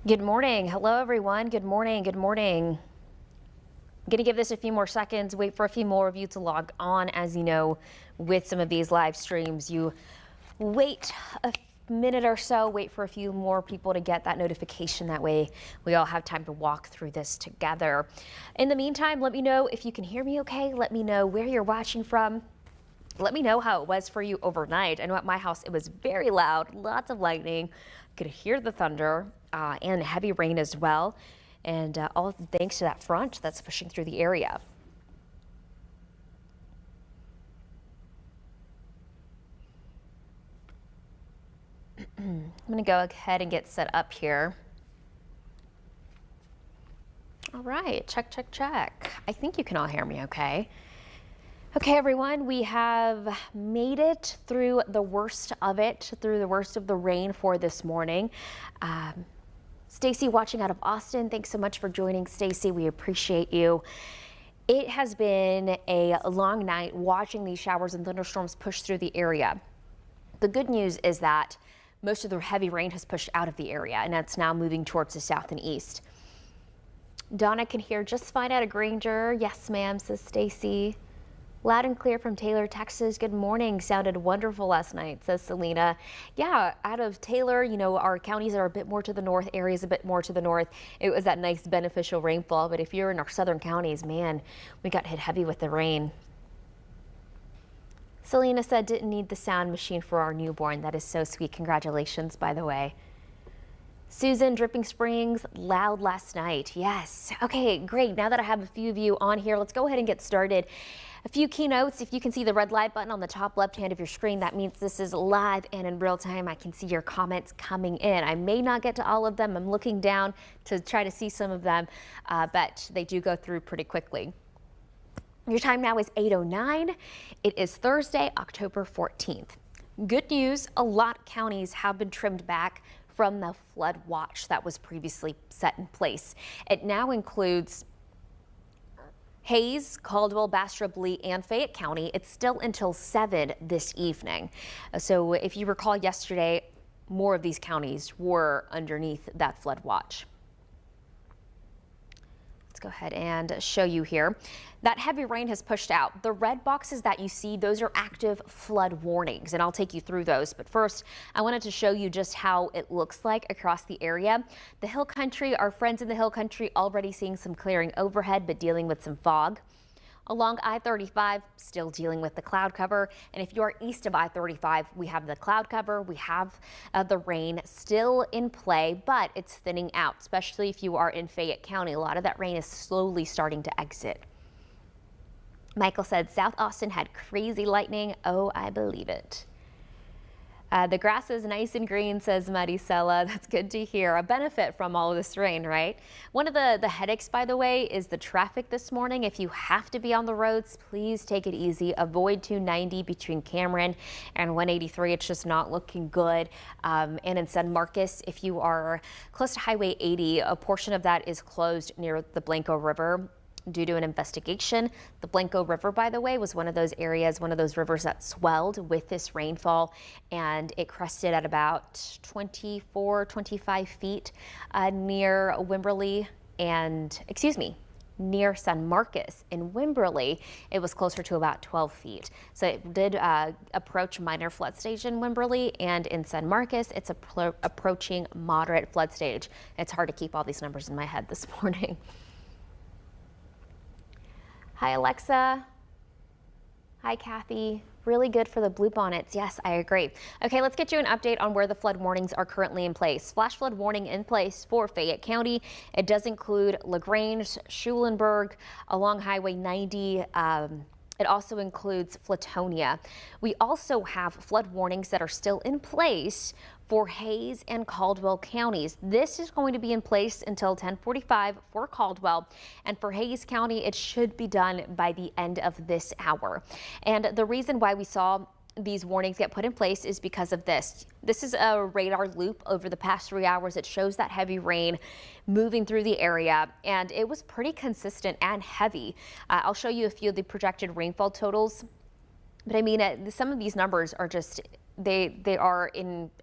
Good morning. Hello, everyone. Good morning. Good morning. I'm going to give this a few more seconds, wait for a few more of you to log on. As you know, with some of these live streams, you wait a minute or so, wait for a few more people to get that notification. That way we all have time to walk through this together. In the meantime, let me know if you can hear me okay. Let me know where you're watching from. Let me know how it was for you overnight. I know at my house it was very loud, lots of lightning. Could hear the thunder and heavy rain as well. And all thanks to that front that's pushing through the area. I'm going to go ahead and get set up here. All right, check, check, check. I think you can all hear me okay. Okay, everyone, we have made it through the worst of it, through the worst of the rain for this morning. Stacy watching out of Austin, thanks so much for joining, Stacy. We appreciate you. It has been a long night watching these showers and thunderstorms push through the area. The good news is that most of the heavy rain has pushed out of the area, and that's now moving towards the south and east. Donna can hear just fine out of Granger. Yes, ma'am, says Stacy. Loud and clear from Taylor, Texas. Good morning. Sounded wonderful last night, says Selena. Yeah, out of Taylor, you know, our counties are a bit more to the north, areas a bit more to the north. It was that nice beneficial rainfall, but if you're in our southern counties, man, we got hit heavy with the rain. Selena said didn't need the sound machine for our newborn. That is so sweet. Congratulations, by the way. Susan, Dripping Springs, loud last night. Yes. Okay, great. Now that I have a few of you on here, let's go ahead and get started. A few keynotes. If you can see the red live button on the top left hand of your screen, that means this is live and in real time. I can see your comments coming in. I may not get to all of them. I'm looking down to try to see some of them, but they do go through pretty quickly. Your time now is 8:09. It is Thursday, October 14th. Good news, a lot of counties have been trimmed back from the flood watch that was previously set in place. It now includes Hays, Caldwell, Bastrop, Lee, and Fayette County. It's still until 7 this evening. So if you recall yesterday, more of these counties were underneath that flood watch. Let's go ahead and show you here. That heavy rain has pushed out. The red boxes that you see, those are active flood warnings, and I'll take you through those. But first, I wanted to show you just how it looks like across the area. The Hill Country, our friends in the Hill Country already seeing some clearing overhead, but dealing with some fog. Along I-35, still dealing with the cloud cover. And if you're east of I-35, we have the cloud cover, we have the rain still in play, but it's thinning out, especially if you are in Fayette County. A lot of that rain is slowly starting to exit. Michael said South Austin had crazy lightning. Oh, I believe it. The grass is nice and green, says Maricela. That's good to hear. A benefit from all of this rain, right? One of the headaches, by the way, is the traffic this morning. If you have to be on the roads, please take it easy. Avoid 290 between Cameron and 183. It's just not looking good. And in San Marcos, if you are close to Highway 80, a portion of that is closed near the Blanco River due to an investigation. The Blanco River, by the way, was one of those areas, one of those rivers that swelled with this rainfall, and it crested at about 24, 25 feet near Wimberley and, near San Marcos. In Wimberley, it was closer to about 12 feet. So it did approach minor flood stage in Wimberley, and in San Marcos, it's approaching moderate flood stage. It's hard to keep all these numbers in my head this morning. Hi, Alexa. Hi, Kathy. Really good for the bluebonnets. Yes, I agree. Okay, let's get you an update on where the flood warnings are currently in place. Flash flood warning in place for Fayette County. It does include LaGrange, Schulenburg, along Highway 90. It also includes Flatonia. We also have flood warnings that are still in place for Hays and Caldwell counties. This is going to be in place until 10:45 for Caldwell, and for Hays County, it should be done by the end of this hour. And the reason why we saw these warnings get put in place is because of this. This is a radar loop over the past 3 hours. It shows that heavy rain moving through the area, and it was pretty consistent and heavy. I'll show you a few of the projected rainfall totals. But I mean, some of these numbers are just They are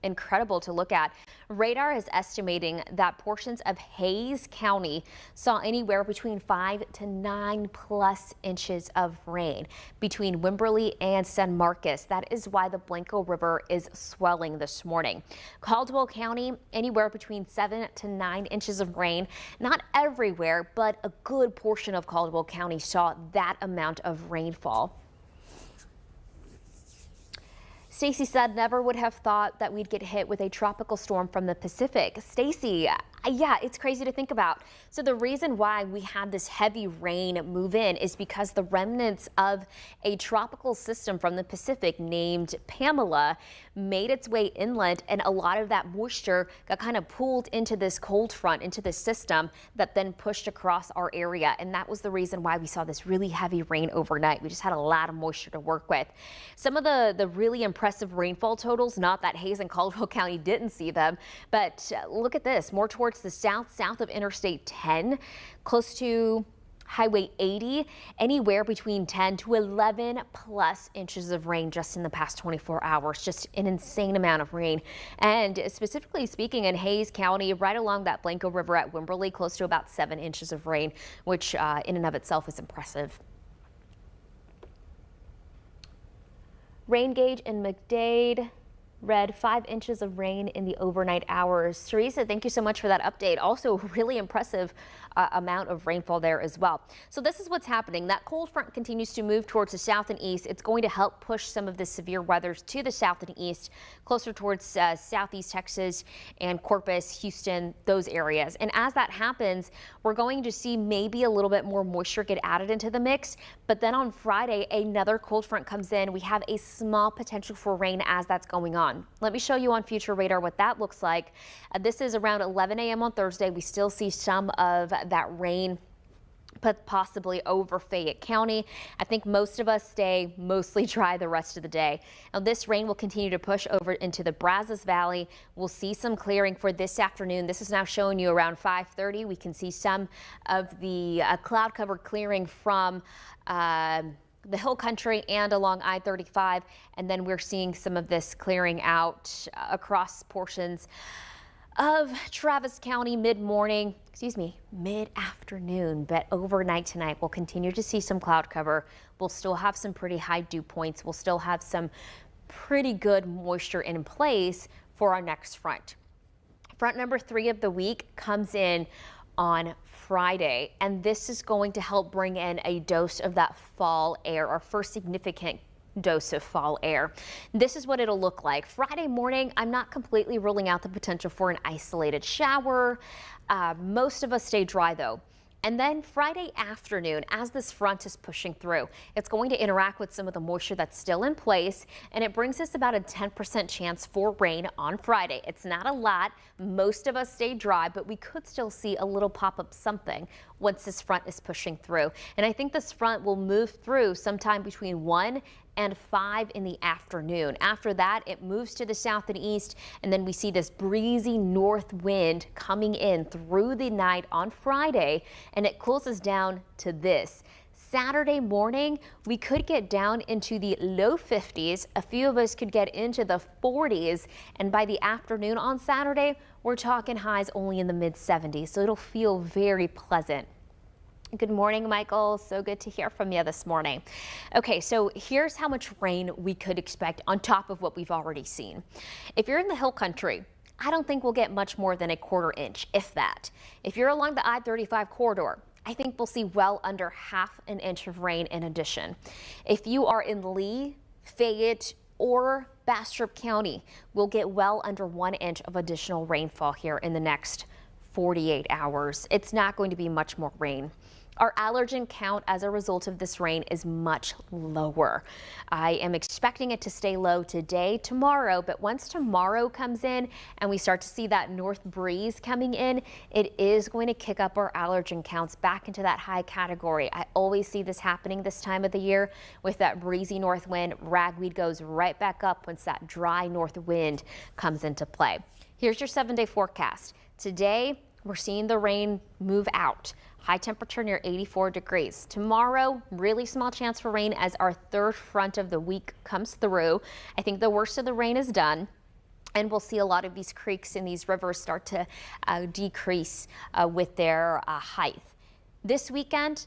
incredible to look at. Radar is estimating that portions of Hays County saw anywhere between 5 to 9+ inches of rain between Wimberley and San Marcos. That is why the Blanco River is swelling this morning. Caldwell County, anywhere between 7 to 9 inches of rain. Not everywhere, but a good portion of Caldwell County saw that amount of rainfall. Stacy said never would have thought that we'd get hit with a tropical storm from the Pacific. Stacy, yeah, it's crazy to think about. So the reason why we had this heavy rain move in is because the remnants of a tropical system from the Pacific named Pamela made its way inland, and a lot of that moisture got kind of pulled into this cold front, into this system that then pushed across our area. And that was the reason why we saw this really heavy rain overnight. We just had a lot of moisture to work with. Some of the really impressive rainfall totals, not that Hays and Caldwell County didn't see them, but look at this, more towards the south of Interstate 10, close to Highway 80, anywhere between 10 to 11+ inches of rain just in the past 24 hours. Just an insane amount of rain. And specifically speaking in Hays County, right along that Blanco River at Wimberley, close to about 7 inches of rain, which in and of itself is impressive. Rain gauge in McDade read 5 inches of rain in the overnight hours. Teresa, thank you so much for that update. Also, really impressive amount of rainfall there as well. So this is what's happening. That cold front continues to move towards the south and east. It's going to help push some of the severe weather to the south and east, closer towards southeast Texas and Corpus, Houston, those areas. And as that happens, we're going to see maybe a little bit more moisture get added into the mix. But then on Friday, another cold front comes in. We have a small potential for rain as that's going on. Let me show you on future radar what that looks like. This is around 11 a.m. on Thursday. We still see some of that rain, but possibly over Fayette County. I think most of us stay mostly dry the rest of the day. Now this rain will continue to push over into the Brazos Valley. We'll see some clearing for this afternoon. This is now showing you around 5:30. We can see some of the cloud cover clearing from the hill country and along I-35, and then we're seeing some of this clearing out across portions of Travis County mid-morning, mid-afternoon, but overnight tonight we'll continue to see some cloud cover. We'll still have some pretty high dew points. We'll still have some pretty good moisture in place for our next front. Front number 3 of the week comes in on Friday, and this is going to help bring in a dose of that fall air, our first significant dose of fall air. This is what it'll look like. Friday morning, I'm not completely ruling out the potential for an isolated shower. Most of us stay dry though. And then Friday afternoon, as this front is pushing through, it's going to interact with some of the moisture that's still in place, and it brings us about a 10% chance for rain on Friday. It's not a lot. Most of us stay dry, but we could still see a little pop-up something once this front is pushing through. And I think this front will move through sometime between 1 and 5 in the afternoon. After that, it moves to the south and east, and then we see this breezy north wind coming in through the night on Friday, and it cools us down to this. Saturday morning, we could get down into the low 50s. A few of us could get into the 40s, and by the afternoon on Saturday, we're talking highs only in the mid 70s, so it'll feel very pleasant. Good morning, Michael. So good to hear from you this morning. Okay, so here's how much rain we could expect on top of what we've already seen. If you're in the hill country, I don't think we'll get much more than a 1/4 inch, if that. If you're along the I-35 corridor, I think we'll see well under 1/2 inch of rain in addition. If you are in Lee, Fayette, or Bastrop County, we'll get well under 1 inch of additional rainfall here in the next 48 hours. It's not going to be much more rain. Our allergen count as a result of this rain is much lower. I am expecting it to stay low today, tomorrow, but once tomorrow comes in and we start to see that north breeze coming in, it is going to kick up our allergen counts back into that high category. I always see this happening this time of the year with that breezy north wind. Ragweed goes right back up once that dry north wind comes into play. Here's your 7-day forecast. Today, we're seeing the rain move out. High temperature near 84 degrees. Tomorrow, really small chance for rain as our third front of the week comes through. I think the worst of the rain is done, and we'll see a lot of these creeks and these rivers start to decrease with their height. This weekend,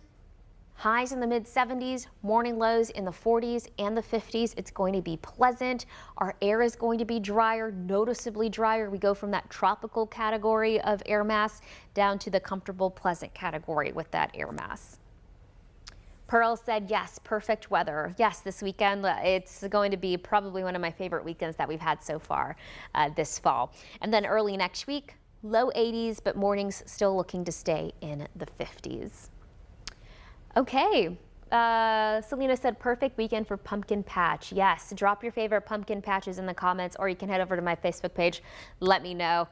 highs in the mid 70s, morning lows in the 40s and the 50s. It's going to be pleasant. Our air is going to be drier, noticeably drier. We go from that tropical category of air mass down to the comfortable, pleasant category with that air mass. Pearl said, yes, perfect weather. Yes, this weekend, it's going to be probably one of my favorite weekends that we've had so far this fall. And then early next week, low 80s, but mornings still looking to stay in the 50s. Okay, Selena said perfect weekend for pumpkin patch. Yes, drop your favorite pumpkin patches in the comments, or you can head over to my Facebook page. Let me know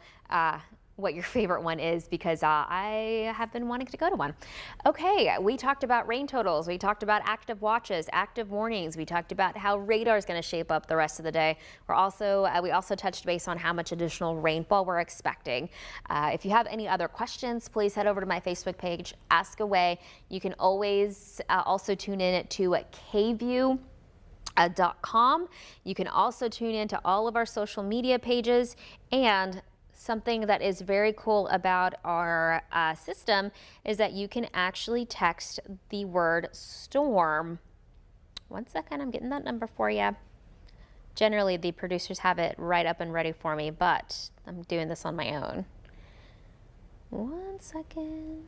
what your favorite one is, because I have been wanting to go to one. Okay, we talked about rain totals. We talked about active watches, active warnings. We talked about how radar is going to shape up the rest of the day. We also touched base on how much additional rainfall we're expecting. If you have any other questions, please head over to my Facebook page, ask away. You can always also tune in to KVUE.com. You can also tune in to all of our social media pages, and something that is very cool about our system is that you can actually text the word storm. One second, I'm getting that number for you. Generally, the producers have it right up and ready for me, but I'm doing this on my own. 1 second.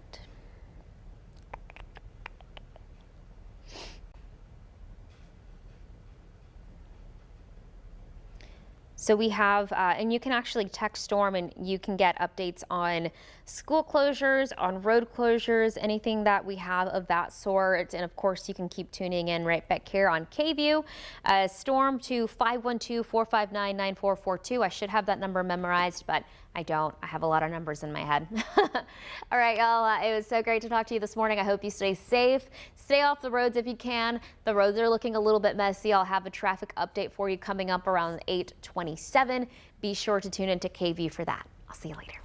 So we have, and you can actually text storm, and you can get updates on school closures, on road closures, anything that we have of that sort. And of course, you can keep tuning in right back here on KVUE. Storm to 512-459-9442. I should have that number memorized, but I don't. I have a lot of numbers in my head. All right, y'all. It was so great to talk to you this morning. I hope you stay safe. Stay off the roads if you can. The roads are looking a little bit messy. I'll have a traffic update for you coming up around 8:27. Be sure to tune into KVUE for that. I'll see you later.